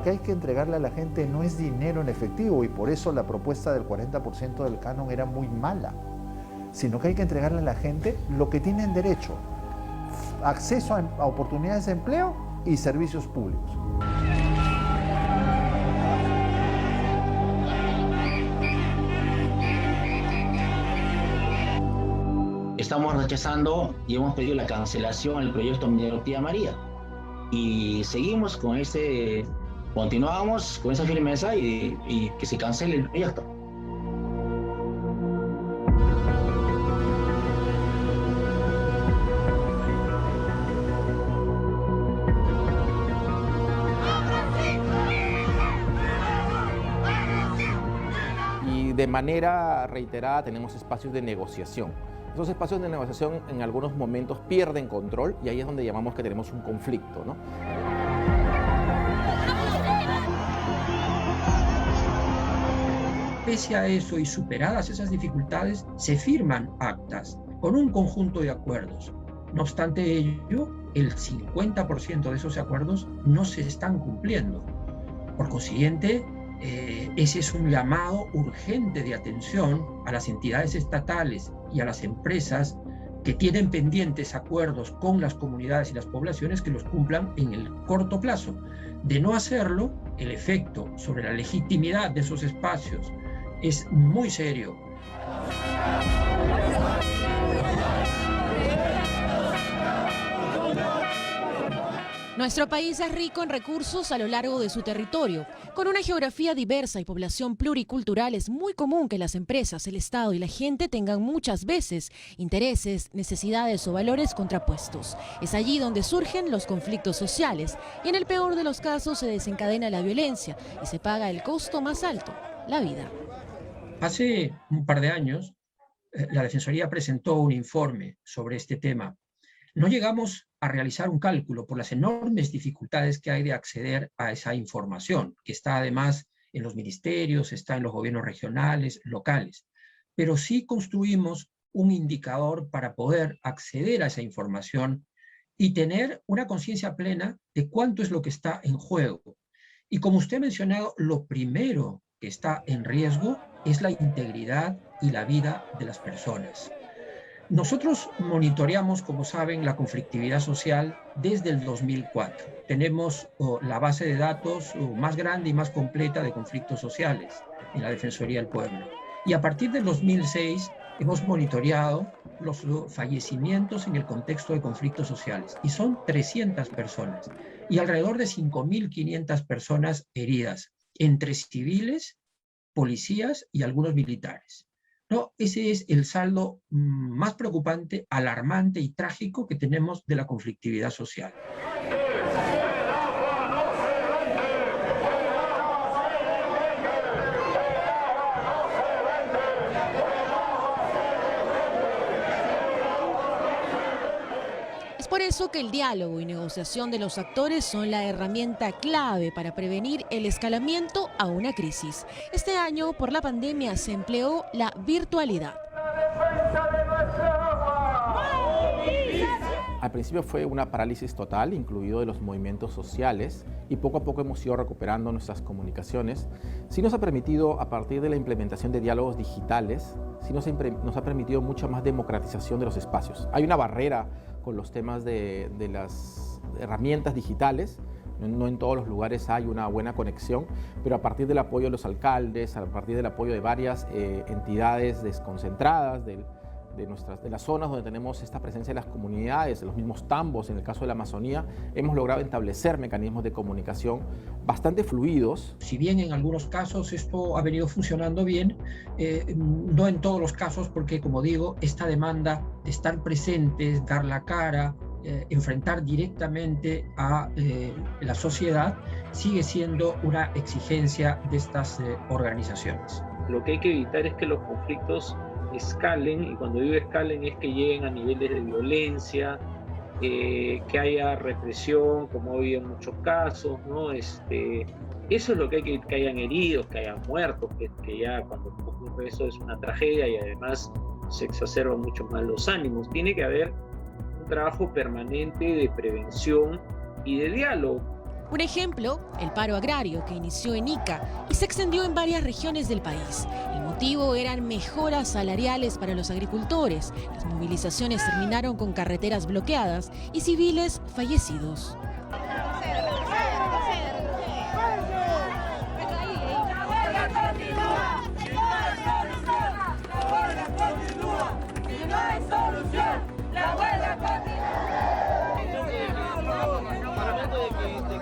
que hay que entregarle a la gente no es dinero en efectivo, y por eso la propuesta del 40% del canon era muy mala, sino que hay que entregarle a la gente lo que tienen derecho: acceso a oportunidades de empleo y servicios públicos. Estamos rechazando y hemos pedido la cancelación del proyecto minero Tía María. Y seguimos con continuamos con esa firmeza y que se cancele el proyecto. Y de manera reiterada tenemos espacios de negociación. Esos espacios de negociación en algunos momentos pierden control y ahí es donde llamamos que tenemos un conflicto, ¿no? Pese a eso y superadas esas dificultades, se firman actas con un conjunto de acuerdos. No obstante ello, el 50% de esos acuerdos no se están cumpliendo. Por consiguiente, ese es un llamado urgente de atención a las entidades estatales y a las empresas que tienen pendientes acuerdos con las comunidades y las poblaciones, que los cumplan en el corto plazo. De no hacerlo, el efecto sobre la legitimidad de esos espacios es muy serio. Nuestro país es rico en recursos a lo largo de su territorio. Con una geografía diversa y población pluricultural, es muy común que las empresas, el Estado y la gente tengan muchas veces intereses, necesidades o valores contrapuestos. Es allí donde surgen los conflictos sociales y en el peor de los casos se desencadena la violencia y se paga el costo más alto, la vida. Hace un par de años, la Defensoría presentó un informe sobre este tema. No llegamos a realizar un cálculo por las enormes dificultades que hay de acceder a esa información, que está además en los ministerios, está en los gobiernos regionales, locales. Pero sí construimos un indicador para poder acceder a esa información y tener una conciencia plena de cuánto es lo que está en juego. Y como usted ha mencionado, lo primero que está en riesgo es la integridad y la vida de las personas. Nosotros monitoreamos, como saben, la conflictividad social desde el 2004. Tenemos la base de datos más grande y más completa de conflictos sociales en la Defensoría del Pueblo. Y a partir del 2006 hemos monitoreado los fallecimientos en el contexto de conflictos sociales. Y son 300 personas y alrededor de 5.500 personas heridas, entre civiles, policías y algunos militares. No, ese es el saldo más preocupante, alarmante y trágico que tenemos de la conflictividad social. Es por eso que el diálogo y negociación de los actores son la herramienta clave para prevenir el escalamiento a una crisis. Este año, por la pandemia, se empleó la virtualidad. Al principio fue una parálisis total, incluido de los movimientos sociales, y poco a poco hemos ido recuperando nuestras comunicaciones. Sí nos ha permitido, a partir de la implementación de diálogos digitales, sí nos ha permitido mucha más democratización de los espacios. Hay una barrera con los temas de las herramientas digitales. No en todos los lugares hay una buena conexión, pero a partir del apoyo de los alcaldes, a partir del apoyo de varias entidades desconcentradas de las zonas donde tenemos esta presencia de las comunidades, de los mismos tambos, en el caso de la Amazonía, hemos logrado establecer mecanismos de comunicación bastante fluidos. Si bien en algunos casos esto ha venido funcionando bien, no en todos los casos, porque, como digo, esta demanda de estar presentes, dar la cara, enfrentar directamente a la sociedad, sigue siendo una exigencia de estas organizaciones. Lo que hay que evitar es que los conflictos escalen, y cuando digo escalen es que lleguen a niveles de violencia, que haya represión, como ha habido en muchos casos, ¿no? Eso es lo que hay que hayan heridos, que hayan muertos, que ya cuando ocurre eso es una tragedia y además se exacerban mucho más los ánimos. Tiene que haber un trabajo permanente de prevención y de diálogo. Un ejemplo, el paro agrario que inició en Ica y se extendió en varias regiones del país. El motivo eran mejoras salariales para los agricultores. Las movilizaciones terminaron con carreteras bloqueadas y civiles fallecidos.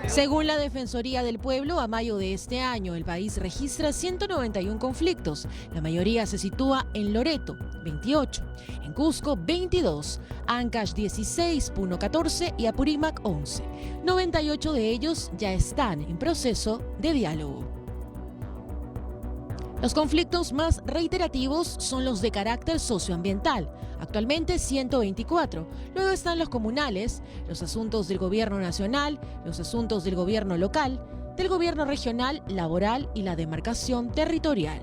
Según la Defensoría del Pueblo, a mayo de este año el país registra 191 conflictos. La mayoría se sitúa en Loreto, 28, en Cusco, 22, Ancash, 16, Puno, 14 y Apurímac, 11. 98 de ellos ya están en proceso de diálogo. Los conflictos más reiterativos son los de carácter socioambiental, actualmente 124. Luego están los comunales, los asuntos del gobierno nacional, los asuntos del gobierno local, del gobierno regional, laboral y la demarcación territorial.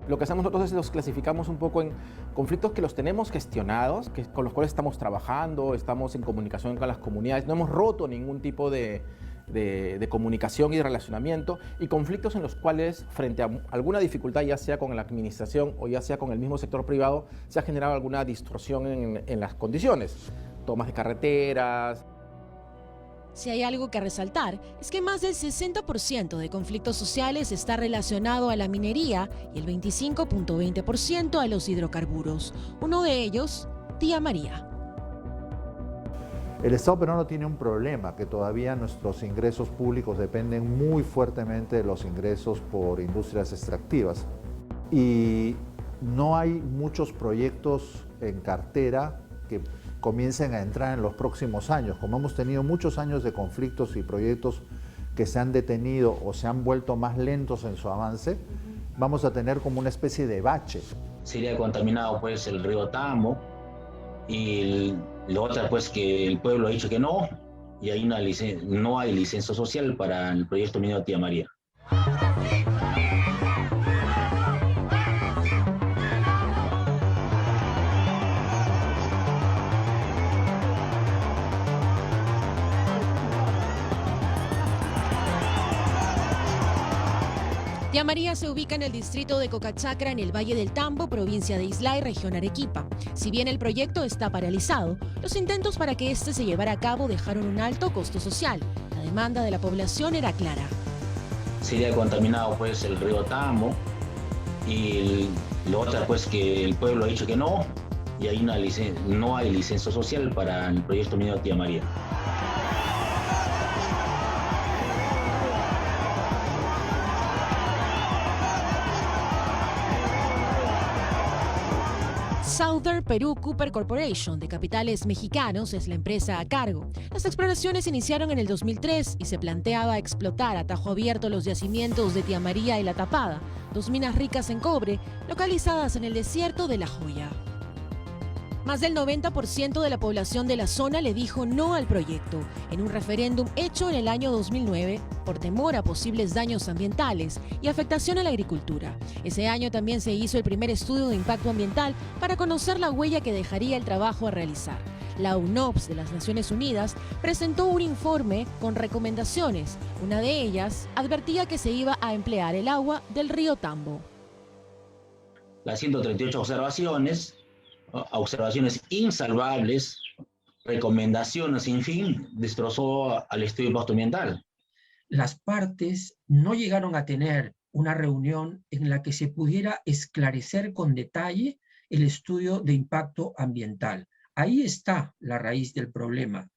Lo que hacemos nosotros es los clasificamos un poco en conflictos que los tenemos gestionados, con los cuales estamos trabajando, estamos en comunicación con las comunidades, no hemos roto ningún tipo de comunicación y de relacionamiento, y conflictos en los cuales, frente a alguna dificultad, ya sea con la administración o ya sea con el mismo sector privado, se ha generado alguna distorsión en las condiciones, tomas de carreteras. Si hay algo que resaltar, es que más del 60% de conflictos sociales está relacionado a la minería y el 25.20% a los hidrocarburos. Uno de ellos, Tía María. El Estado peruano tiene un problema, que todavía nuestros ingresos públicos dependen muy fuertemente de los ingresos por industrias extractivas. Y no hay muchos proyectos en cartera que comiencen a entrar en los próximos años. Como hemos tenido muchos años de conflictos y proyectos que se han detenido o se han vuelto más lentos en su avance, vamos a tener como una especie de bache. Sería contaminado pues el río Tambo, y lo otro pues que el pueblo ha dicho que no, y hay no hay licencia social para el proyecto minero Tía María. Tía María se ubica en el distrito de Cocachacra, en el Valle del Tambo, provincia de Islay, región Arequipa. Si bien el proyecto está paralizado, los intentos para que este se llevara a cabo dejaron un alto costo social. La demanda de la población era clara. Sería contaminado pues el río Tambo, y lo otro pues que el pueblo ha dicho que no, y hay no hay licencia social para el proyecto minero Tía María. Southern Peru Copper Corporation, de capitales mexicanos, es la empresa a cargo. Las exploraciones iniciaron en el 2003 y se planteaba explotar a tajo abierto los yacimientos de Tía María y La Tapada, dos minas ricas en cobre localizadas en el desierto de La Joya. Más del 90% de la población de la zona le dijo no al proyecto, en un referéndum hecho en el año 2009 por temor a posibles daños ambientales y afectación a la agricultura. Ese año también se hizo el primer estudio de impacto ambiental para conocer la huella que dejaría el trabajo a realizar. La UNOPS de las Naciones Unidas presentó un informe con recomendaciones. Una de ellas advertía que se iba a emplear el agua del río Tambo. Las 138 observaciones insalvables, recomendaciones sin fin, destrozó al estudio de impacto ambiental. Las partes no llegaron a tener una reunión en la que se pudiera esclarecer con detalle el estudio de impacto ambiental. Ahí está la raíz del problema.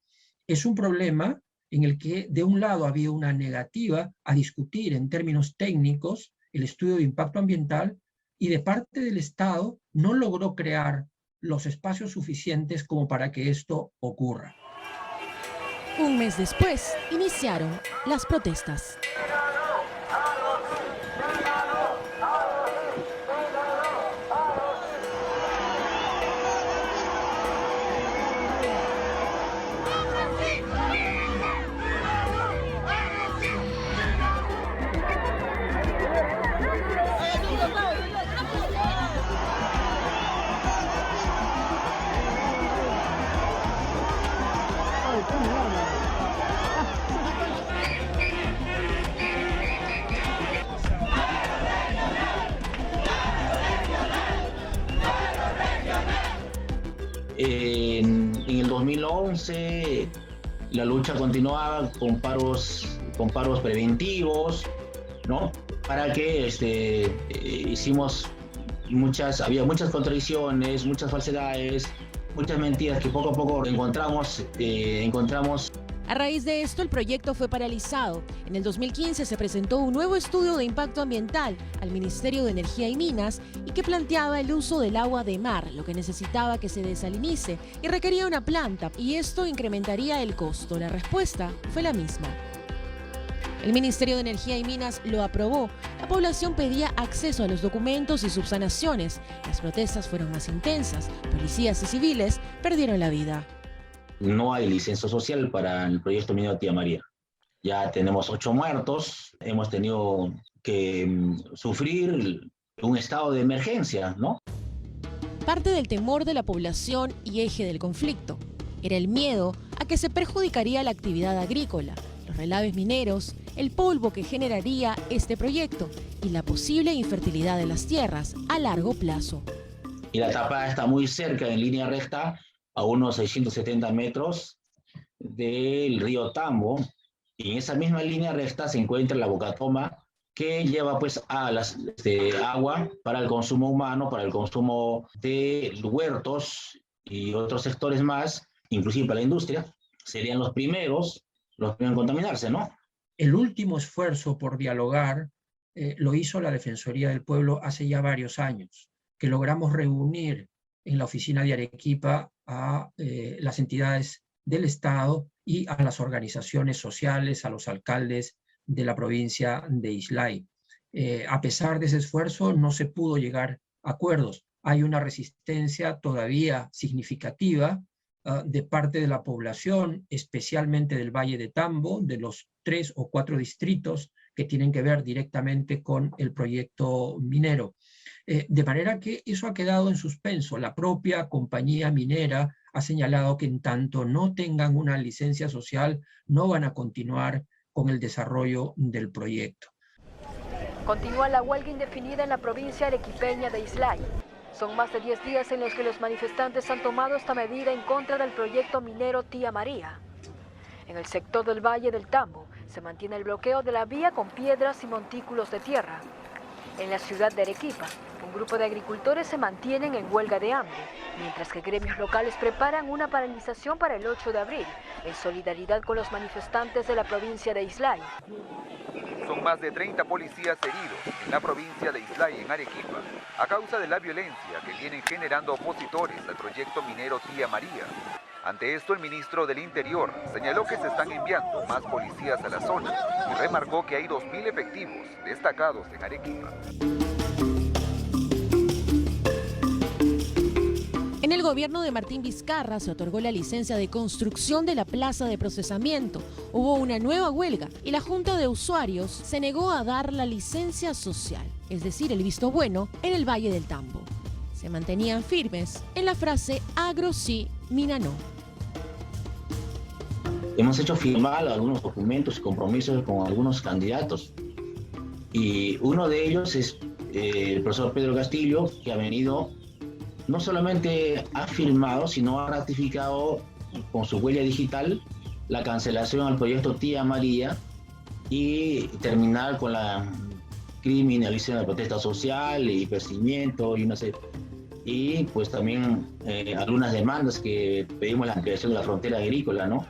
Es un problema en el que de un lado había una negativa a discutir en términos técnicos el estudio de impacto ambiental, y de parte del Estado no logró crear los espacios suficientes como para que esto ocurra. Un mes después, iniciaron las protestas. En el 2011 la lucha continuaba con paros preventivos, ¿no? Para que había muchas contradicciones, muchas falsedades, muchas mentiras que poco a poco encontramos. A raíz de esto, el proyecto fue paralizado. En el 2015 se presentó un nuevo estudio de impacto ambiental al Ministerio de Energía y Minas y que planteaba el uso del agua de mar, lo que necesitaba que se desalinice y requería una planta, y esto incrementaría el costo. La respuesta fue la misma. El Ministerio de Energía y Minas lo aprobó. La población pedía acceso a los documentos y subsanaciones. Las protestas fueron más intensas. Policías y civiles perdieron la vida. No hay licencia social para el proyecto minero Tía María. Ya tenemos 8 muertos, hemos tenido que sufrir un estado de emergencia, ¿no? Parte del temor de la población y eje del conflicto era el miedo a que se perjudicaría la actividad agrícola, los relaves mineros, el polvo que generaría este proyecto y la posible infertilidad de las tierras a largo plazo. Y la tapa está muy cerca, en línea recta, a unos 670 metros del río Tambo, y en esa misma línea recta se encuentra la Bocatoma, que lleva pues agua para el consumo humano, para el consumo de huertos y otros sectores más, inclusive para la industria. Serían los primeros en contaminarse, ¿no? El último esfuerzo por dialogar lo hizo la Defensoría del Pueblo hace ya varios años, que logramos reunir en la oficina de Arequipa a las entidades del Estado y a las organizaciones sociales, a los alcaldes de la provincia de Islay. A pesar de ese esfuerzo, no se pudo llegar a acuerdos. Hay una resistencia todavía significativa de parte de la población, especialmente del Valle de Tambo, de los 3 o 4 distritos que tienen que ver directamente con el proyecto minero. De manera que eso ha quedado en suspenso. La propia compañía minera ha señalado que en tanto no tengan una licencia social, no van a continuar con el desarrollo del proyecto. Continúa la huelga indefinida en la provincia arequipeña de Islay. Son más de 10 días en los que los manifestantes han tomado esta medida en contra del proyecto minero Tía María. En el sector del Valle del Tambo se mantiene el bloqueo de la vía con piedras y montículos de tierra. En la ciudad de Arequipa, un grupo de agricultores se mantienen en huelga de hambre, mientras que gremios locales preparan una paralización para el 8 de abril, en solidaridad con los manifestantes de la provincia de Islay. Son más de 30 policías heridos en la provincia de Islay, en Arequipa, a causa de la violencia que vienen generando opositores al proyecto minero Tía María. Ante esto, el ministro del Interior señaló que se están enviando más policías a la zona y remarcó que hay 2.000 efectivos destacados en Arequipa. En el gobierno de Martín Vizcarra se otorgó la licencia de construcción de la plaza de procesamiento. Hubo una nueva huelga y la Junta de Usuarios se negó a dar la licencia social, es decir, el visto bueno, en el Valle del Tambo. Se mantenían firmes en la frase agro sí, mina no. Hemos hecho firmar algunos documentos y compromisos con algunos candidatos. Y uno de ellos es el profesor Pedro Castillo, que ha venido, no solamente ha firmado, sino ha ratificado con su huella digital la cancelación al proyecto Tía María y terminar con la criminalización de la protesta social y perseguimiento y no sé. Y pues también algunas demandas que pedimos la ampliación de la frontera agrícola, ¿no?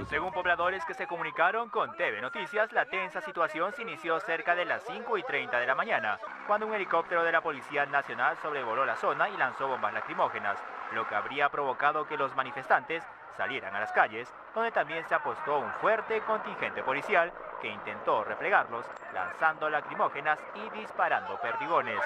Según pobladores que se comunicaron con TV Noticias, la tensa situación se inició cerca de las 5:30 de la mañana, cuando un helicóptero de la Policía Nacional sobrevoló la zona y lanzó bombas lacrimógenas, lo que habría provocado que los manifestantes salieran a las calles, donde también se apostó un fuerte contingente policial que intentó replegarlos, lanzando lacrimógenas y disparando perdigones.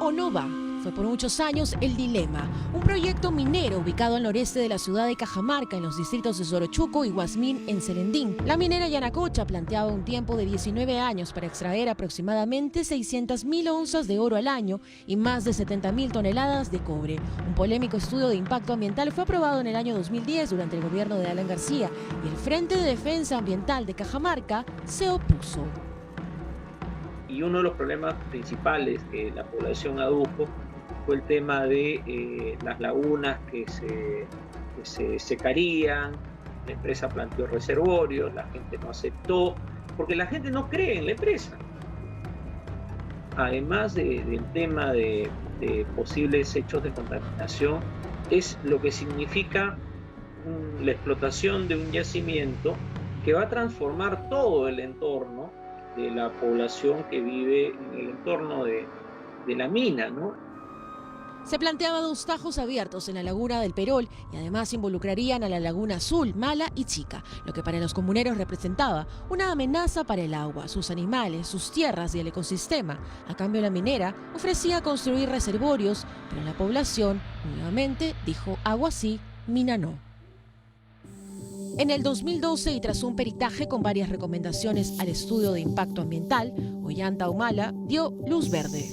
o no va? Fue por muchos años el dilema. Un proyecto minero ubicado al noreste de la ciudad de Cajamarca, en los distritos de Sorochuco y Huasmín, en Serendín. La minera Yanacocha planteaba un tiempo de 19 años para extraer aproximadamente 600.000 onzas de oro al año y más de 70.000 toneladas de cobre. Un polémico estudio de impacto ambiental fue aprobado en el año 2010 durante el gobierno de Alan García y el Frente de Defensa Ambiental de Cajamarca se opuso. Y uno de los problemas principales que la población adujo fue el tema de las lagunas que se secarían. La empresa planteó reservorios, la gente no aceptó, porque la gente no cree en la empresa. Además del tema de posibles hechos de contaminación, es lo que significa la explotación de un yacimiento que va a transformar todo el entorno de la población que vive en el entorno de la mina, ¿no? Se planteaba 2 tajos abiertos en la laguna del Perol y además involucrarían a la laguna Azul, Mala y Chica, lo que para los comuneros representaba una amenaza para el agua, sus animales, sus tierras y el ecosistema. A cambio, la minera ofrecía construir reservorios, pero la población nuevamente dijo agua sí, mina no. En el 2012, y tras un peritaje con varias recomendaciones al estudio de impacto ambiental, Ollanta Humala dio luz verde.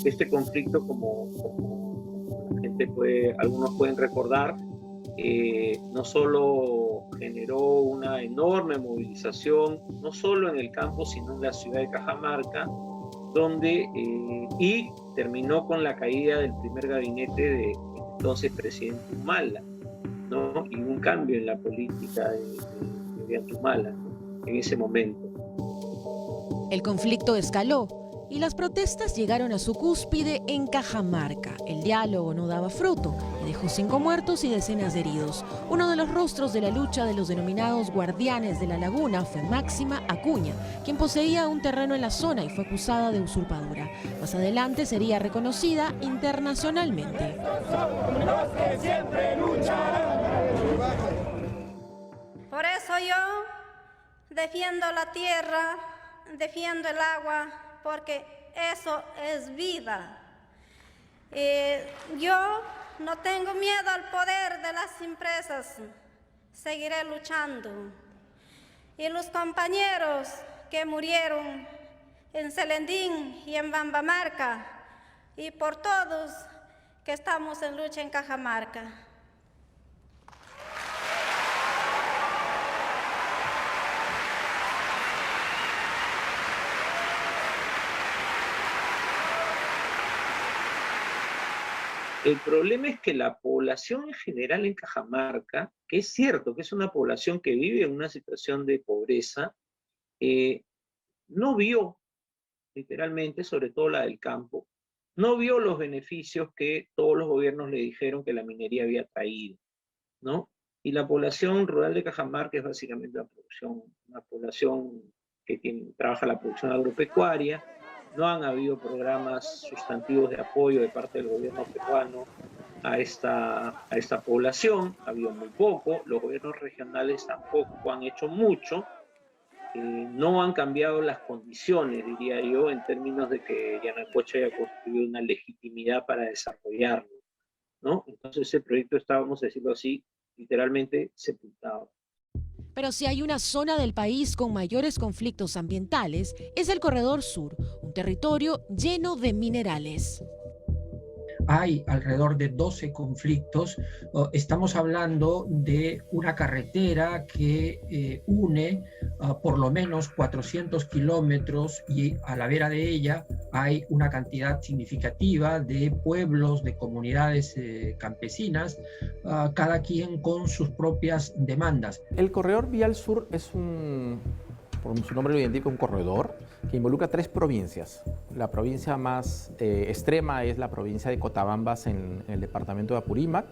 Este conflicto, como la gente algunos pueden recordar, no solo generó una enorme movilización, no solo en el campo, sino en la ciudad de Cajamarca, y terminó con la caída del primer gabinete de entonces presidente Humala, ¿no? Y un cambio en la política de Humala, ¿no? En ese momento. El conflicto escaló y las protestas llegaron a su cúspide en Cajamarca. El diálogo no daba fruto y dejó 5 muertos y decenas de heridos. Uno de los rostros de la lucha de los denominados guardianes de la laguna fue Máxima Acuña, quien poseía un terreno en la zona y fue acusada de usurpadora. Más adelante sería reconocida internacionalmente. Por eso yo defiendo la tierra, defiendo el agua, porque eso es vida. Yo no tengo miedo al poder de las empresas, seguiré luchando. Y los compañeros que murieron en Serendín y en Bambamarca, y por todos que estamos en lucha en Cajamarca. El problema es que la población en general en Cajamarca, que es cierto que es una población que vive en una situación de pobreza, no vio, literalmente, sobre todo la del campo, no vio los beneficios que todos los gobiernos le dijeron que la minería había traído, ¿no? Y la población rural de Cajamarca es básicamente una población que trabaja la producción agropecuaria. No han habido programas sustantivos de apoyo de parte del gobierno peruano a esta población, ha habido muy poco, los gobiernos regionales tampoco han hecho mucho, no han cambiado las condiciones, diría yo, en términos de que Yanacocha haya construido una legitimidad para desarrollarlo, ¿no? Entonces ese proyecto está, vamos a decirlo así, literalmente sepultado. Pero si hay una zona del país con mayores conflictos ambientales, es el Corredor Sur, un territorio lleno de minerales. Hay alrededor de 12 conflictos. Estamos hablando de una carretera que une por lo menos 400 kilómetros y a la vera de ella hay una cantidad significativa de pueblos, de comunidades campesinas, cada quien con sus propias demandas. El Corredor Vial Sur es por su nombre lo identifica, un corredor que involucra 3 provincias. La provincia más extrema es la provincia de Cotabambas en el departamento de Apurímac.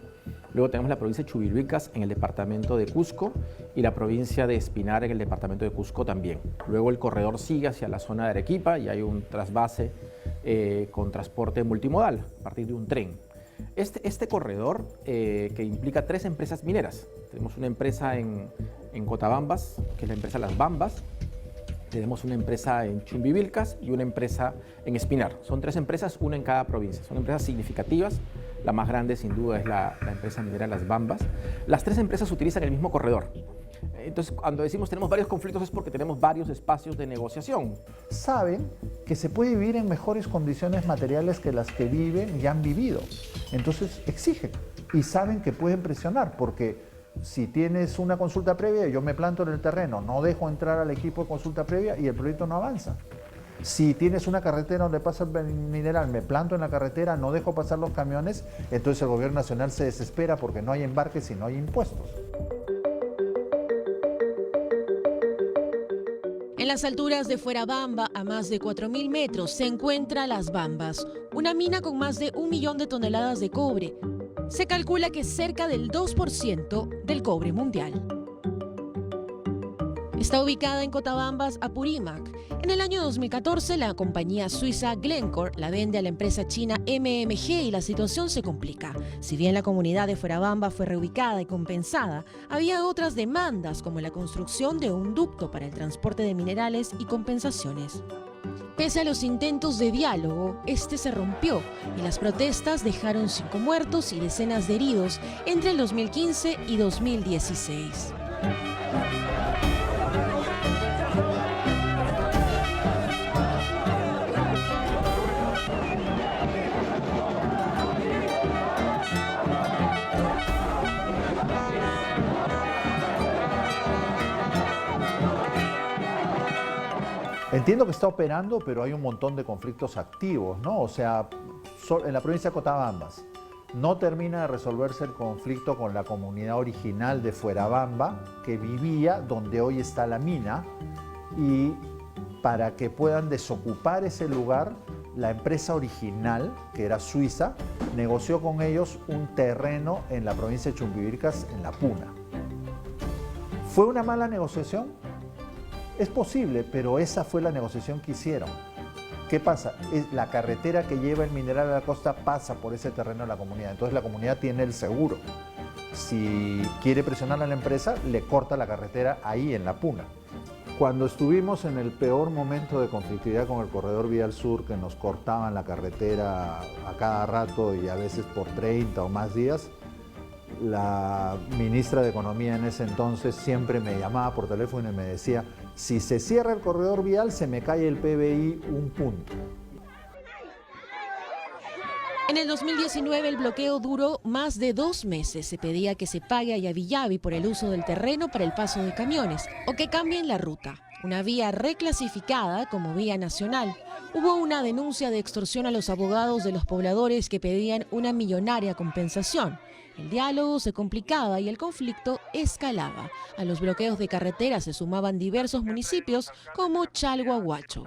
Luego tenemos la provincia de Chuvilhuicas en el departamento de Cusco y la provincia de Espinar en el departamento de Cusco también. Luego el corredor sigue hacia la zona de Arequipa y hay un trasvase con transporte multimodal a partir de un tren. Este corredor que implica 3 empresas mineras. Tenemos una empresa en Cotabambas, que es la empresa Las Bambas. Tenemos una empresa en Chumbivilcas y una empresa en Espinar. Son 3 empresas, una en cada provincia. Son empresas significativas. La más grande, sin duda, es la empresa minera Las Bambas. Las 3 empresas utilizan el mismo corredor. Entonces, cuando decimos tenemos varios conflictos es porque tenemos varios espacios de negociación. Saben que se puede vivir en mejores condiciones materiales que las que viven y han vivido. Entonces exigen y saben que pueden presionar, porque si tienes una consulta previa, yo me planto en el terreno, no dejo entrar al equipo de consulta previa y el proyecto no avanza. Si tienes una carretera donde pasa el mineral, me planto en la carretera, no dejo pasar los camiones, entonces el gobierno nacional se desespera porque no hay embarques y no hay impuestos. En las alturas de Fuerabamba, a más de 4.000 metros, se encuentra Las Bambas, una mina con más de 1 millón de toneladas de cobre. Se calcula que cerca del 2% del cobre mundial. Está ubicada en Cotabambas, Apurímac. En el año 2014, la compañía suiza Glencore la vende a la empresa china MMG y la situación se complica. Si bien la comunidad de Fuerabamba fue reubicada y compensada, había otras demandas como la construcción de un ducto para el transporte de minerales y compensaciones. Pese a los intentos de diálogo, este se rompió y las protestas dejaron 5 muertos y decenas de heridos entre el 2015 y 2016. Entiendo que está operando, pero hay un montón de conflictos activos, ¿no? O sea, en la provincia de Cotabambas no termina de resolverse el conflicto con la comunidad original de Fuerabamba, que vivía donde hoy está la mina, y para que puedan desocupar ese lugar, la empresa original, que era suiza, negoció con ellos un terreno en la provincia de Chumbivilcas, en la Puna. ¿Fue una mala negociación? Es posible, pero esa fue la negociación que hicieron. ¿Qué pasa? La carretera que lleva el mineral a la costa pasa por ese terreno de la comunidad. Entonces la comunidad tiene el seguro. Si quiere presionar a la empresa, le corta la carretera ahí en la Puna. Cuando estuvimos en el peor momento de conflictividad con el Corredor Vial Sur, que nos cortaban la carretera a cada rato y a veces por 30 o más días, la ministra de Economía en ese entonces siempre me llamaba por teléfono y me decía: si se cierra el corredor vial, se me cae el PBI 1 punto. En el 2019 el bloqueo duró más de 2 meses. Se pedía que se pague a Yaviyavi por el uso del terreno para el paso de camiones o que cambien la ruta. Una vía reclasificada como vía nacional. Hubo una denuncia de extorsión a los abogados de los pobladores que pedían una millonaria compensación. El diálogo se complicaba y el conflicto escalaba. A los bloqueos de carreteras se sumaban diversos municipios como Chalhuahuacho.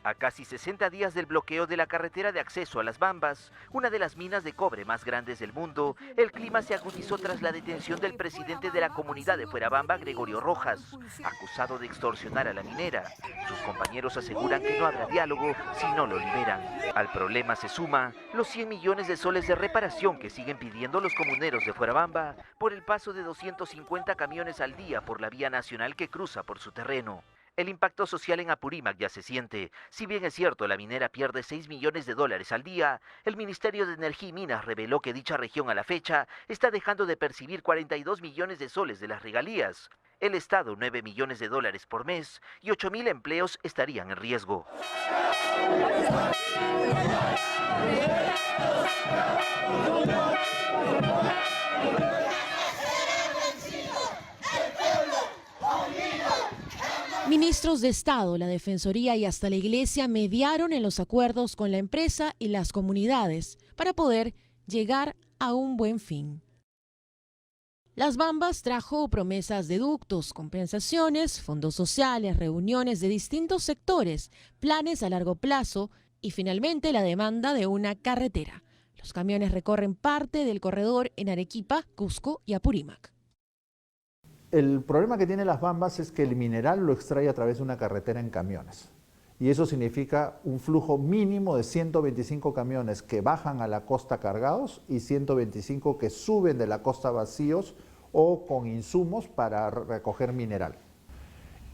A casi 60 días del bloqueo de la carretera de acceso a Las Bambas, una de las minas de cobre más grandes del mundo, el clima se agudizó tras la detención del presidente de la comunidad de Fuerabamba, Gregorio Rojas, acusado de extorsionar a la minera. Sus compañeros aseguran que no habrá diálogo si no lo liberan. Al problema se suma los 100 millones de soles de reparación que siguen pidiendo los comuneros de Fuerabamba por el paso de 250 camiones al día por la vía nacional que cruza por su terreno. El impacto social en Apurímac ya se siente. Si bien es cierto, la minera pierde $6 millones al día, el Ministerio de Energía y Minas reveló que dicha región a la fecha está dejando de percibir 42 millones de soles de las regalías. El Estado, $9 millones por mes y 8.000 empleos estarían en riesgo. Ministros de Estado, la Defensoría y hasta la Iglesia mediaron en los acuerdos con la empresa y las comunidades para poder llegar a un buen fin. Las Bambas trajo promesas de ductos, compensaciones, fondos sociales, reuniones de distintos sectores, planes a largo plazo y finalmente la demanda de una carretera. Los camiones recorren parte del corredor en Arequipa, Cusco y Apurímac. El problema que tiene Las Bambas es que el mineral lo extrae a través de una carretera en camiones. Y eso significa un flujo mínimo de 125 camiones que bajan a la costa cargados y 125 que suben de la costa vacíos o con insumos para recoger mineral.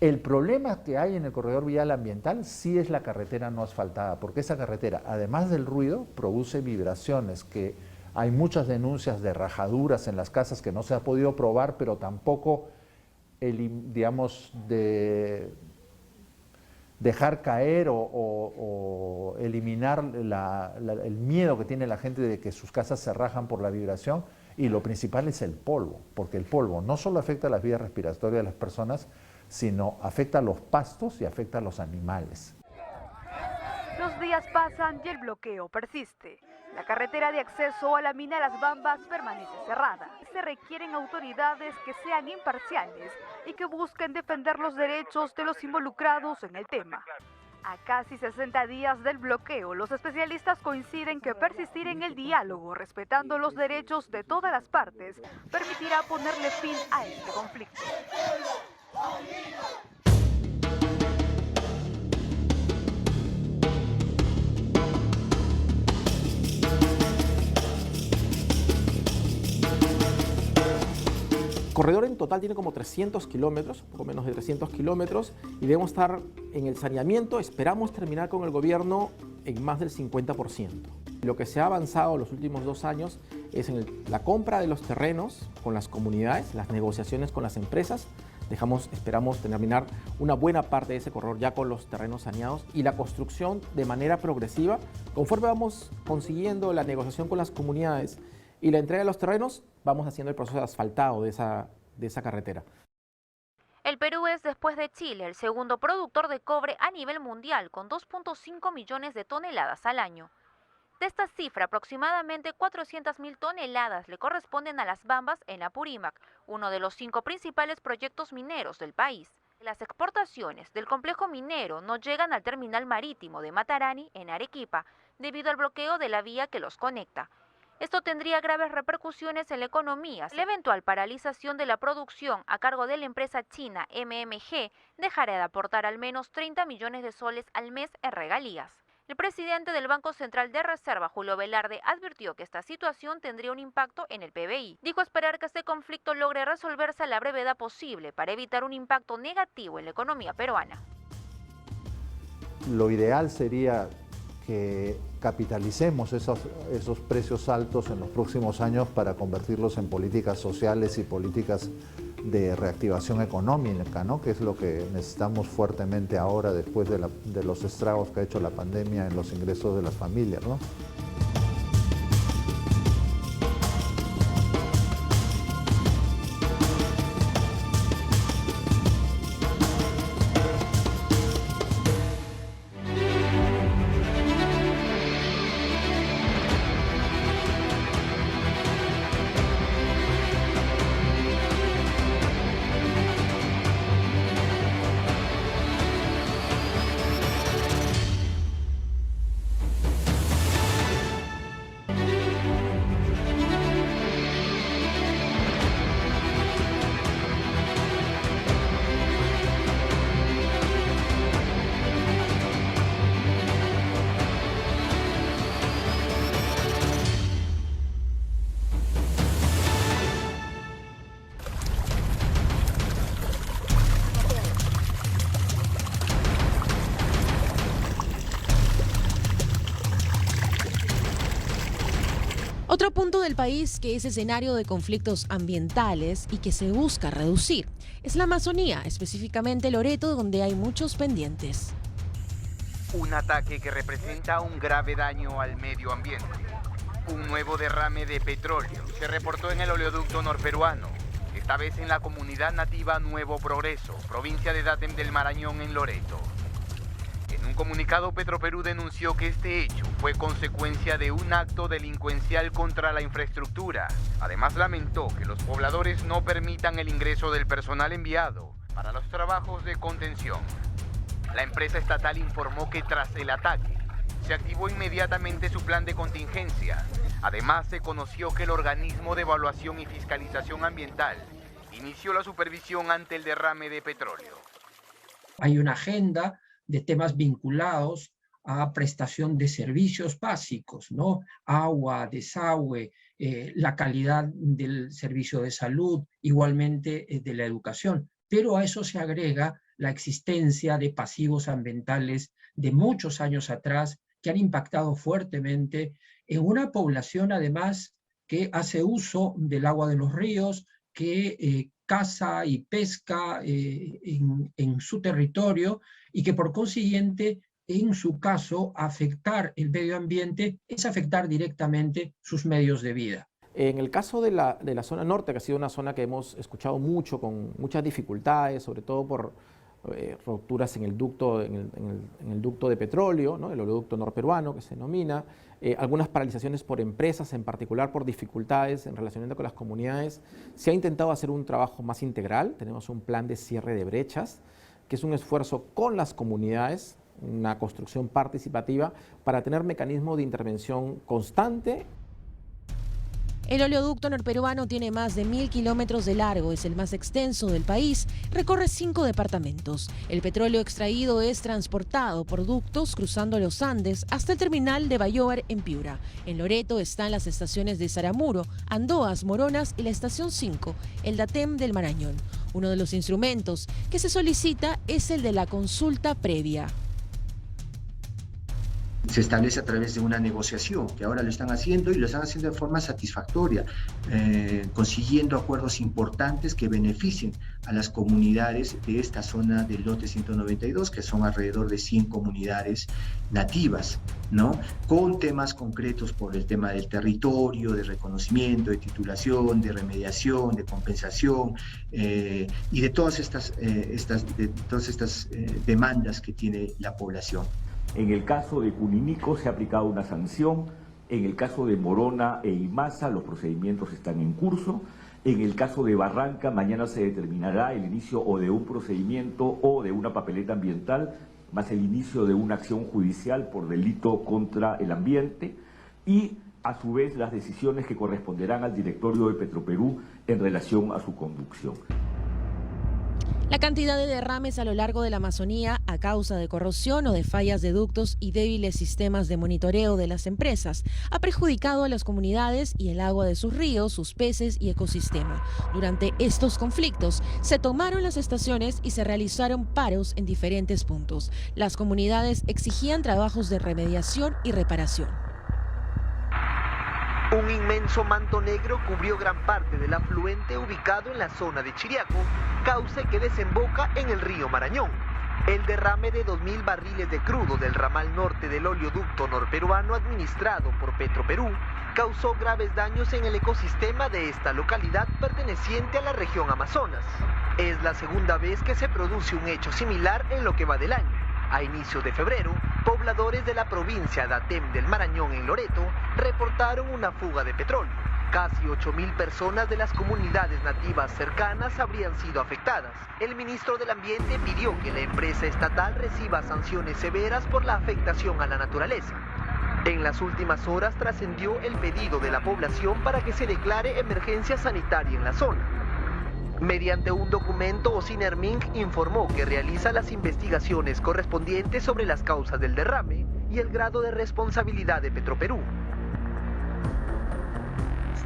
El problema que hay en el corredor vial ambiental sí es la carretera no asfaltada, porque esa carretera, además del ruido, produce vibraciones, que hay muchas denuncias de rajaduras en las casas que no se ha podido probar, pero tampoco, digamos, de dejar caer o eliminar el miedo que tiene la gente de que sus casas se rajan por la vibración. Y lo principal es el polvo, porque el polvo no solo afecta a las vías respiratorias de las personas, sino afecta a los pastos y afecta a los animales. Los días pasan y el bloqueo persiste. La carretera de acceso a la mina Las Bambas permanece cerrada. Se requieren autoridades que sean imparciales y que busquen defender los derechos de los involucrados en el tema. A casi 60 días del bloqueo, los especialistas coinciden que persistir en el diálogo, respetando los derechos de todas las partes, permitirá ponerle fin a este conflicto. El corredor en total tiene como 300 kilómetros, poco menos de 300 kilómetros, y debemos estar en el saneamiento. Esperamos terminar con el gobierno en más del 50%. Lo que se ha avanzado en los últimos 2 años es en la compra de los terrenos con las comunidades, las negociaciones con las empresas. Esperamos terminar una buena parte de ese corredor ya con los terrenos saneados y la construcción de manera progresiva. Conforme vamos consiguiendo la negociación con las comunidades y la entrega de los terrenos, vamos haciendo el proceso de asfaltado de esa carretera. El Perú es, después de Chile, el segundo productor de cobre a nivel mundial, con 2.5 millones de toneladas al año. De esta cifra, aproximadamente 400.000 toneladas le corresponden a Las Bambas en Apurímac, uno de los 5 principales proyectos mineros del país. Las exportaciones del complejo minero no llegan al terminal marítimo de Matarani, en Arequipa, debido al bloqueo de la vía que los conecta. Esto tendría graves repercusiones en la economía. La eventual paralización de la producción a cargo de la empresa china MMG dejará de aportar al menos 30 millones de soles al mes en regalías. El presidente del Banco Central de Reserva, Julio Velarde, advirtió que esta situación tendría un impacto en el PBI. Dijo esperar que este conflicto logre resolverse a la brevedad posible para evitar un impacto negativo en la economía peruana. Lo ideal sería que capitalicemos esos precios altos en los próximos años para convertirlos en políticas sociales y políticas de reactivación económica, ¿no? Que es lo que necesitamos fuertemente ahora después de los estragos que ha hecho la pandemia en los ingresos de las familias, ¿no? Otro punto del país que es escenario de conflictos ambientales y que se busca reducir es la Amazonía, específicamente Loreto, donde hay muchos pendientes. Un ataque que representa un grave daño al medio ambiente. Un nuevo derrame de petróleo se reportó en el oleoducto norperuano, esta vez en la comunidad nativa Nuevo Progreso, provincia de Datem del Marañón, en Loreto. En un comunicado, Petroperú denunció que este hecho fue consecuencia de un acto delincuencial contra la infraestructura. Además, lamentó que los pobladores no permitan el ingreso del personal enviado para los trabajos de contención. La empresa estatal informó que tras el ataque se activó inmediatamente su plan de contingencia. Además, se conoció que el organismo de evaluación y fiscalización ambiental inició la supervisión ante el derrame de petróleo. Hay una agenda de temas vinculados a prestación de servicios básicos, ¿no? Agua, desagüe, la calidad del servicio de salud, igualmente de la educación. Pero a eso se agrega la existencia de pasivos ambientales de muchos años atrás que han impactado fuertemente en una población además que hace uso del agua de los ríos, que caza y pesca en su territorio y que por consiguiente, en su caso, afectar el medio ambiente es afectar directamente sus medios de vida. En el caso de la zona norte, que ha sido una zona que hemos escuchado mucho, con muchas dificultades, sobre todo por rupturas en el ducto, en el ducto de petróleo, ¿no? El oleoducto norperuano que se denomina, algunas paralizaciones por empresas, en particular por dificultades en relacionamiento con las comunidades. Se ha intentado hacer un trabajo más integral, tenemos un plan de cierre de brechas, que es un esfuerzo con las comunidades, una construcción participativa para tener mecanismos de intervención constante. El oleoducto norperuano tiene más de 1000 kilómetros de largo, es el más extenso del país, recorre 5 departamentos. El petróleo extraído es transportado por ductos cruzando los Andes hasta el terminal de Bayoar en Piura. En Loreto están las estaciones de Saramuro, Andoas, Moronas y la estación 5, el Datem del Marañón. Uno de los instrumentos que se solicita es el de la consulta previa. Se establece a través de una negociación, que ahora lo están haciendo y lo están haciendo de forma satisfactoria, consiguiendo acuerdos importantes que beneficien a las comunidades de esta zona del lote 192, que son alrededor de 100 comunidades nativas, ¿no? Con temas concretos por el tema del territorio, de reconocimiento, de titulación, de remediación, de compensación y de todas estas demandas que tiene la población. En el caso de Cuninico se ha aplicado una sanción, en el caso de Morona e Imasa los procedimientos están en curso, en el caso de Barranca mañana se determinará el inicio o de un procedimiento o de una papeleta ambiental, más el inicio de una acción judicial por delito contra el ambiente y a su vez las decisiones que corresponderán al directorio de Petroperú en relación a su conducción. La cantidad de derrames a lo largo de la Amazonía a causa de corrosión o de fallas de ductos y débiles sistemas de monitoreo de las empresas ha perjudicado a las comunidades y el agua de sus ríos, sus peces y ecosistema. Durante estos conflictos se tomaron las estaciones y se realizaron paros en diferentes puntos. Las comunidades exigían trabajos de remediación y reparación. Un inmenso manto negro cubrió gran parte del afluente ubicado en la zona de Chiriaco, cauce que desemboca en el río Marañón. El derrame de 2.000 barriles de crudo del ramal norte del oleoducto norperuano administrado por Petroperú causó graves daños en el ecosistema de esta localidad perteneciente a la región Amazonas. Es la segunda vez que se produce un hecho similar en lo que va del año. A inicios de febrero, pobladores de la provincia Datem del Marañón en Loreto reportaron una fuga de petróleo. Casi 8.000 personas de las comunidades nativas cercanas habrían sido afectadas. El ministro del Ambiente pidió que la empresa estatal reciba sanciones severas por la afectación a la naturaleza. En las últimas horas trascendió el pedido de la población para que se declare emergencia sanitaria en la zona. Mediante un documento, Ocinerminc informó que realiza las investigaciones correspondientes sobre las causas del derrame y el grado de responsabilidad de Petroperú.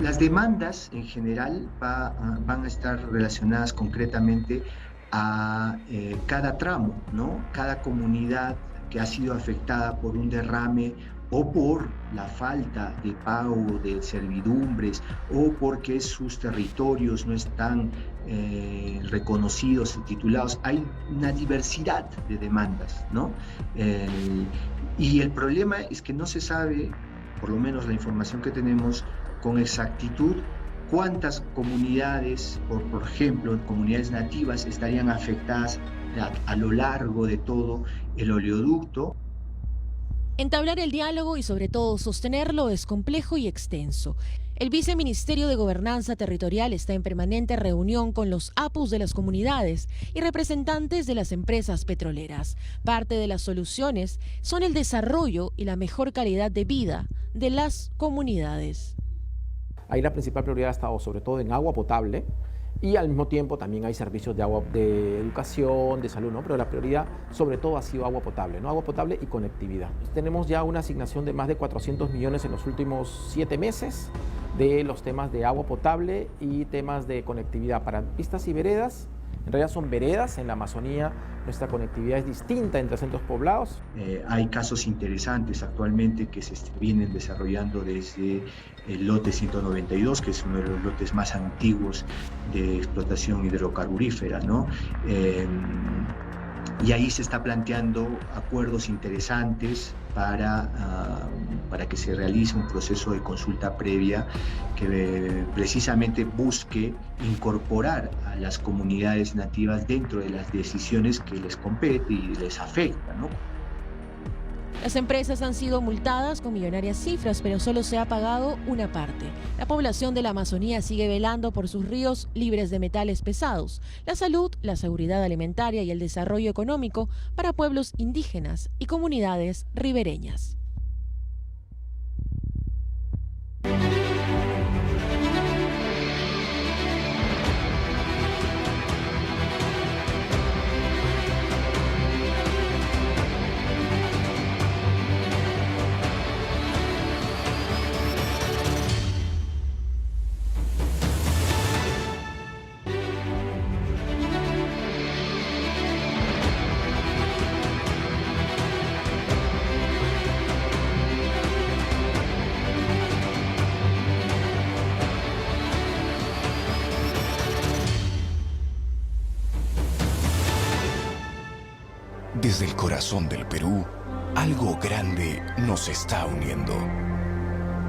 Las demandas en general van a estar relacionadas concretamente a cada tramo, ¿no? Cada comunidad que ha sido afectada por un derrame o por la falta de pago de servidumbres o porque sus territorios no están reconocidos y titulados. Hay una diversidad de demandas, ¿no? Y el problema es que no se sabe, por lo menos la información que tenemos, con exactitud cuántas comunidades, por ejemplo, comunidades nativas estarían afectadas a lo largo de todo el oleoducto. Entablar el diálogo y sobre todo sostenerlo es complejo y extenso. El Viceministerio de Gobernanza Territorial está en permanente reunión con los APUs de las comunidades y representantes de las empresas petroleras. Parte de las soluciones son el desarrollo y la mejor calidad de vida de las comunidades. Ahí la principal prioridad ha estado sobre todo en agua potable y al mismo tiempo también hay servicios de agua, de educación, de salud, ¿no? Pero la prioridad sobre todo ha sido agua potable, ¿no? Agua potable y conectividad. Tenemos ya una asignación de más de 400 millones en los últimos 7 meses de los temas de agua potable y temas de conectividad para pistas y veredas En realidad son veredas. En la Amazonía nuestra conectividad es distinta entre centros poblados. Hay casos interesantes actualmente que se vienen desarrollando desde el lote 192, que es uno de los lotes más antiguos de explotación hidrocarburífera, ¿no? Y ahí se está planteando acuerdos interesantes para que se realice un proceso de consulta previa que precisamente busque incorporar a las comunidades nativas dentro de las decisiones que les compete y les afecta, ¿no? Las empresas han sido multadas con millonarias cifras, pero solo se ha pagado una parte. La población de la Amazonía sigue velando por sus ríos libres de metales pesados, la salud, la seguridad alimentaria y el desarrollo económico para pueblos indígenas y comunidades ribereñas. Desde el corazón del Perú, algo grande nos está uniendo.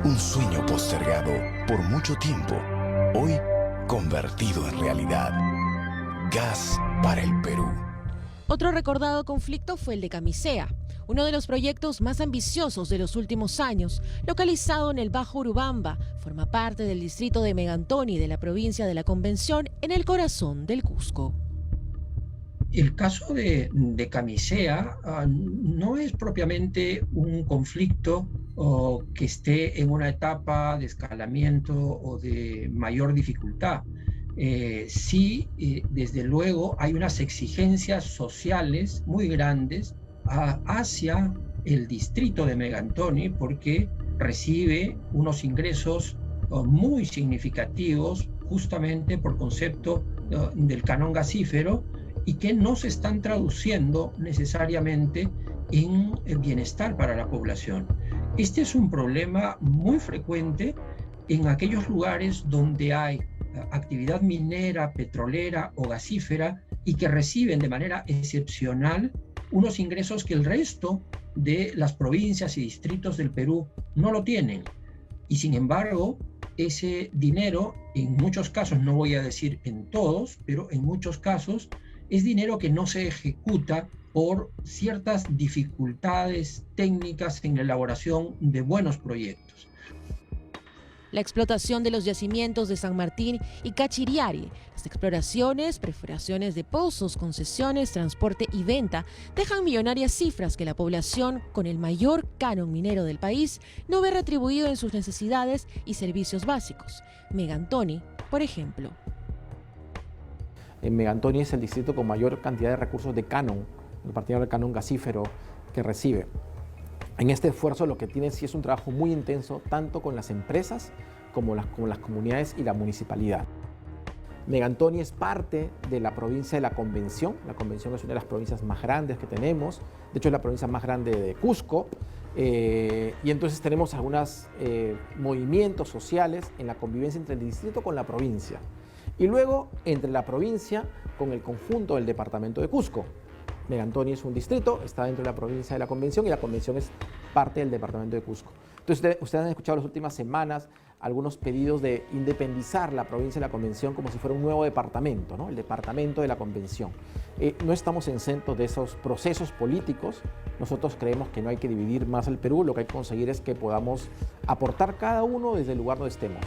Un sueño postergado por mucho tiempo, hoy convertido en realidad. Gas para el Perú. Otro recordado conflicto fue el de Camisea, uno de los proyectos más ambiciosos de los últimos años, localizado en el Bajo Urubamba, forma parte del distrito de Megantoni de la provincia de la Convención, en el corazón del Cusco. El caso de Camisea no es propiamente un conflicto que esté en una etapa de escalamiento o de mayor dificultad. Sí, desde luego hay unas exigencias sociales muy grandes hacia el distrito de Megantoni, porque recibe unos ingresos muy significativos justamente por concepto del canon gasífero, y que no se están traduciendo necesariamente en el bienestar para la población. Este es un problema muy frecuente en aquellos lugares donde hay actividad minera, petrolera o gasífera y que reciben de manera excepcional unos ingresos que el resto de las provincias y distritos del Perú no lo tienen. Y sin embargo, ese dinero, en muchos casos, no voy a decir en todos, pero en muchos casos, es dinero que no se ejecuta por ciertas dificultades técnicas en la elaboración de buenos proyectos. La explotación de los yacimientos de San Martín y Cachiriari, las exploraciones, perforaciones de pozos, concesiones, transporte y venta dejan millonarias cifras que la población, con el mayor canon minero del país, no ve retribuido en sus necesidades y servicios básicos. Megantoni, por ejemplo. En Megantoni es el distrito con mayor cantidad de recursos de canon, en particular el canon gasífero que recibe. En este esfuerzo lo que tiene sí es un trabajo muy intenso, tanto con las empresas como las comunidades y la municipalidad. Megantoni es parte de la provincia de la Convención. La Convención es una de las provincias más grandes que tenemos, de hecho es la provincia más grande de Cusco, y entonces tenemos algunos movimientos sociales en la convivencia entre el distrito con la provincia. Y luego entre la provincia con el conjunto del departamento de Cusco. Megantoni es un distrito, está dentro de la provincia de la Convención y la Convención es parte del departamento de Cusco. Entonces ustedes han escuchado en las últimas semanas algunos pedidos de independizar la provincia de la Convención como si fuera un nuevo departamento, ¿no? El departamento de la Convención. No estamos exentos de esos procesos políticos. Nosotros creemos que no hay que dividir más el Perú, lo que hay que conseguir es que podamos aportar cada uno desde el lugar donde estemos.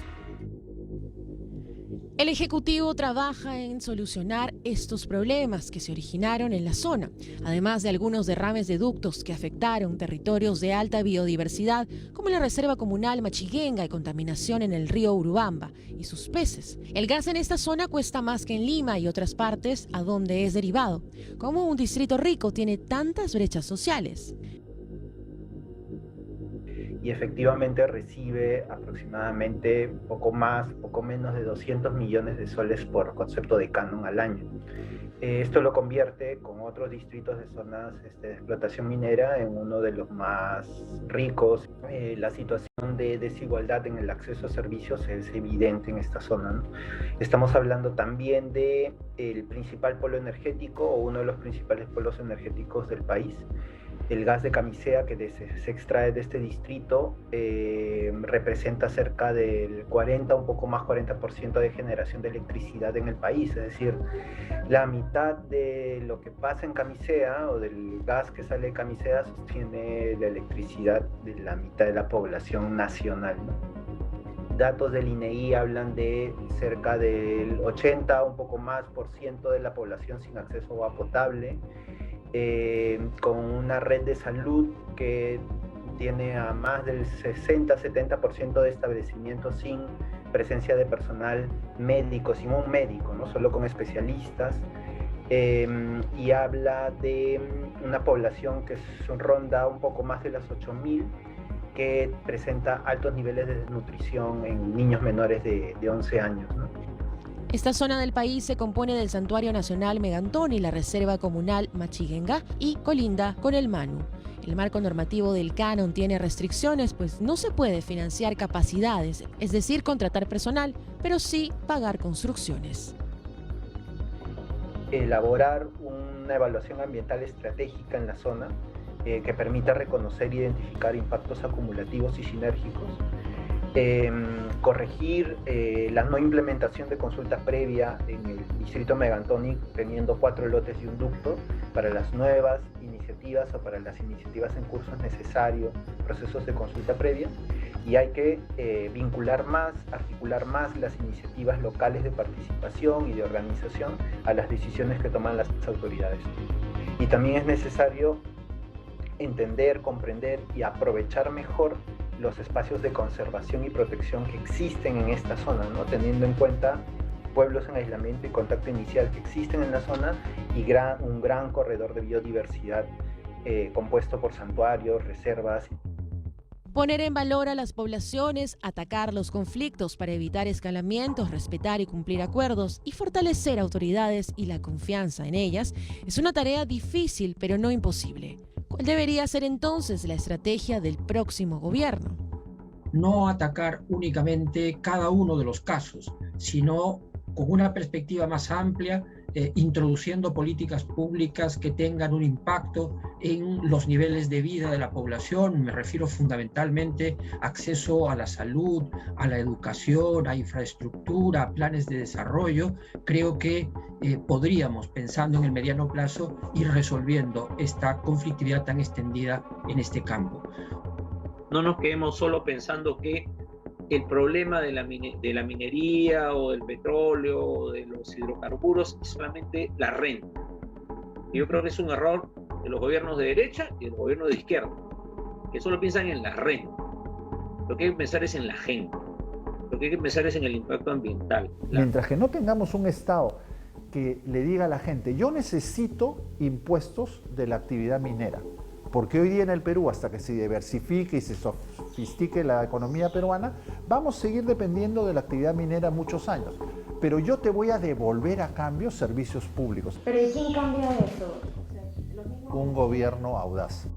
El Ejecutivo trabaja en solucionar estos problemas que se originaron en la zona, además de algunos derrames de ductos que afectaron territorios de alta biodiversidad, como la Reserva Comunal Machiguenga y contaminación en el río Urubamba y sus peces. El gas en esta zona cuesta más que en Lima y otras partes a donde es derivado. ¿Cómo un distrito rico tiene tantas brechas sociales? Y efectivamente recibe aproximadamente poco menos de 200 millones de soles por concepto de canon al año. Esto lo convierte con otros distritos de zonas de explotación minera en uno de los más ricos. La situación de desigualdad en el acceso a servicios es evidente en esta zona, ¿no? Estamos hablando también de el principal polo energético o uno de los principales polos energéticos del país. El gas de Camisea que se extrae de este distrito representa cerca del 40, un poco más 40% de generación de electricidad en el país. Es decir, la mitad de lo que pasa en Camisea o del gas que sale de Camisea sostiene la electricidad de la mitad de la población nacional, ¿no? Datos del INEI hablan de cerca del 80, un poco más por ciento de la población sin acceso a agua potable. Con una red de salud que tiene a más del 60-70% de establecimientos sin presencia de personal médico, sin un médico, no solo con especialistas, y habla de una población que ronda un poco más de las 8.000, que presenta altos niveles de desnutrición en niños menores de 11 años, ¿no? Esta zona del país se compone del Santuario Nacional Megantón y la Reserva Comunal Machiguenga y colinda con el Manu. El marco normativo del canon tiene restricciones, pues no se puede financiar capacidades, es decir, contratar personal, pero sí pagar construcciones. Elaborar una evaluación ambiental estratégica en la zona que permita reconocer e identificar impactos acumulativos y sinérgicos. Corregir la no implementación de consulta previa en el distrito Megantón, teniendo 4 lotes y un ducto. Para las nuevas iniciativas o para las iniciativas en curso es necesario procesos de consulta previa, y hay que vincular más, articular más las iniciativas locales de participación y de organización a las decisiones que toman las autoridades. Y también es necesario entender, comprender y aprovechar mejor los espacios de conservación y protección que existen en esta zona, ¿no? Teniendo en cuenta pueblos en aislamiento y contacto inicial que existen en la zona y un gran corredor de biodiversidad compuesto por santuarios, reservas. Poner en valor a las poblaciones, atacar los conflictos para evitar escalamientos, respetar y cumplir acuerdos y fortalecer autoridades y la confianza en ellas es una tarea difícil pero no imposible. ¿Cuál debería ser entonces la estrategia del próximo gobierno? No atacar únicamente cada uno de los casos, sino con una perspectiva más amplia, introduciendo políticas públicas que tengan un impacto en los niveles de vida de la población. Me refiero fundamentalmente a acceso a la salud, a la educación, a infraestructura, a planes de desarrollo. Creo que podríamos, pensando en el mediano plazo, ir resolviendo esta conflictividad tan extendida en este campo. No nos quedemos solo pensando que el problema de la minería o del petróleo o de los hidrocarburos es solamente la renta. Yo creo que es un error de los gobiernos de derecha y de los gobiernos de izquierda, que solo piensan en la renta. Lo que hay que pensar es en la gente. Lo que hay que pensar es en el impacto ambiental. Mientras que no tengamos un Estado que le diga a la gente, yo necesito impuestos de la actividad minera, porque hoy día en el Perú, hasta que se diversifique y se sofistique la economía peruana, vamos a seguir dependiendo de la actividad minera muchos años. Pero yo te voy a devolver a cambio servicios públicos. ¿Pero y quién cambia eso? Un gobierno audaz.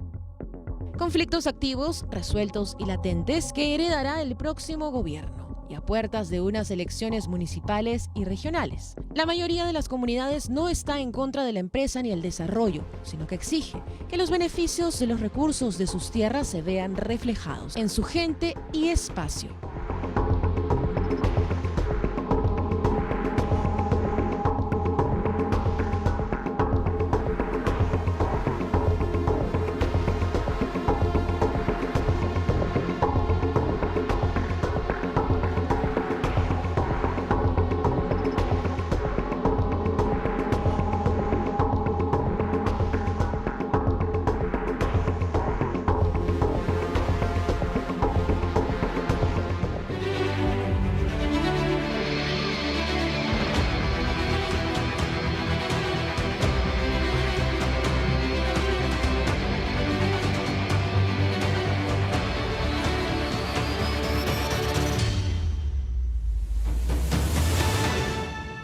Conflictos activos, resueltos y latentes que heredará el próximo gobierno, y a puertas de unas elecciones municipales y regionales. La mayoría de las comunidades no está en contra de la empresa ni el desarrollo, sino que exige que los beneficios de los recursos de sus tierras se vean reflejados en su gente y espacio.